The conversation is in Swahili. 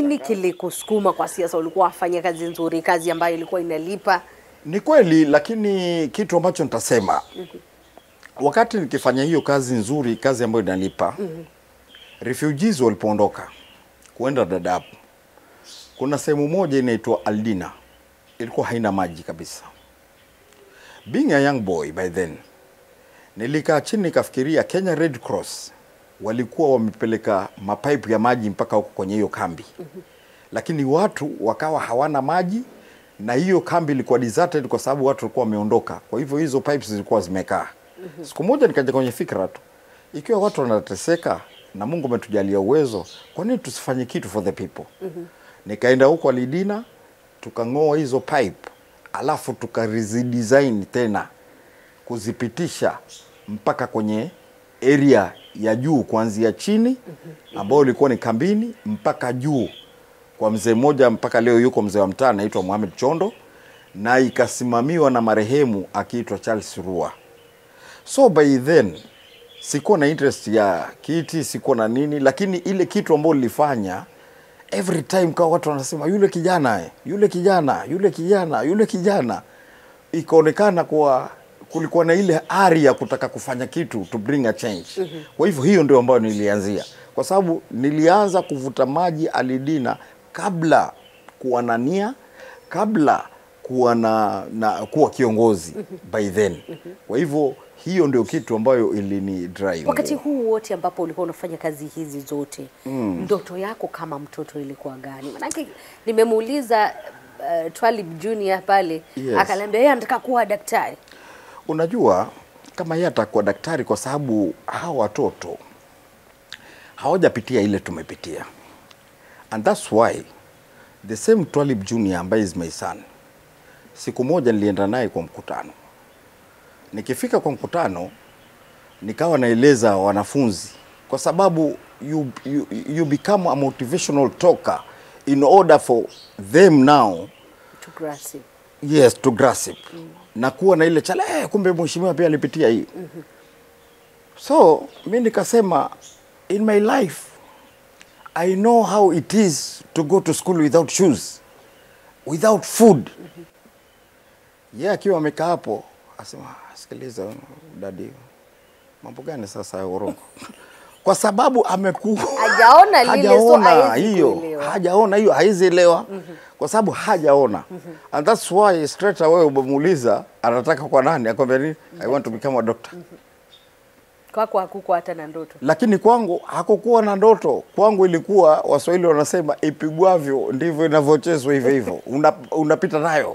Nini kilikusukuma kwa siasa? Ulikuwa wafanya kazi nzuri, kazi ambayo ilikuwa inalipa. Ni kweli, lakini kitu ambacho nitasema wakati nikifanya hiyo kazi nzuri, kazi ambayo inalipa, refugees walipoondoka kuenda Dadaab, kuna sehemu moja inaitwa Aldina, ilikuwa haina maji kabisa. Being a young boy by then, nilikaa chini nikafikiria Kenya Red Cross walikuwa wamepeleka mapipe ya maji mpaka huko kwenye hiyo kambi. Lakini watu wakawa hawana maji na hiyo kambi ilikuwa deserted kwa sababu watu walikuwa wameondoka. Kwa hivyo hizo pipes zilikuwa zimekaa. Siku moja nikaja kwenye fikra tu, ikiwa watu wanateseka na Mungu ametujalia uwezo, kwa nini tusifanye kitu for the people? Nikaenda huko Aldina, tukang'oa hizo pipe, alafu tukaredesign tena kuzipitisha mpaka kwenye area ya juu, kuanzia chini ambao ilikuwa ni kambini mpaka juu kwa mzee mmoja, mpaka leo yuko mzee wa mtaa anaitwa Mohamed Chondo, na ikasimamiwa na marehemu akiitwa Charles Rua. So by then sikuwa na interest ya kiti, sikuwa na nini, lakini ile kitu ambayo nilifanya every time kwa watu wanasema yule kijana, yule kijana, yule kijana, yule kijana, ikaonekana kwa kulikuwa na ile ari ya kutaka kufanya kitu to bring a change. Kwa hivyo hiyo ndio ambayo nilianzia, kwa sababu nilianza kuvuta maji Aldina kabla kuwa na nia, kabla kuwa kuwa kiongozi by then. Kwa hivyo hiyo ndio kitu ambayo ilini drive. Wakati huu wote ambapo ulikuwa unafanya kazi hizi zote, ndoto yako kama mtoto ilikuwa gani? Maana nimemuuliza Twalib Junior pale, akaniambia yeye anataka kuwa daktari. Unajua kama yeye atakuwa daktari, kwa sababu hao watoto hawajapitia ile tumepitia. And that's why the same Twalib Junior ambaye is my son, siku moja nilienda naye kwa mkutano. Nikifika kwa mkutano nikawa naeleza wanafunzi, kwa sababu you become a motivational talker in order for them now to grasp. Yes, to grasp. Na kuwa na ile chale, kumbe mheshimiwa pia alipitia hii. So mimi nikasema in my life I know how it is to go to school without shoes, without food. Akiwa amekaa hapo asema, sikiliza daddy, mambo gani sasa ya urongo? Kwa sababu hajaona lile, so hajaona hiyo, haizielewa. Kwa sababu hajaona. And that's why straight away umemuuliza anataka kwa nani, akwambia nini? I want to become a doctor. Kwako hakukuwa hata na ndoto. Lakini kwangu hakukuwa na ndoto. Kwangu ilikuwa, Waswahili wanasema ipigwavyo ndivyo inavyochezwa hivyo hivyo. Unapita nayo.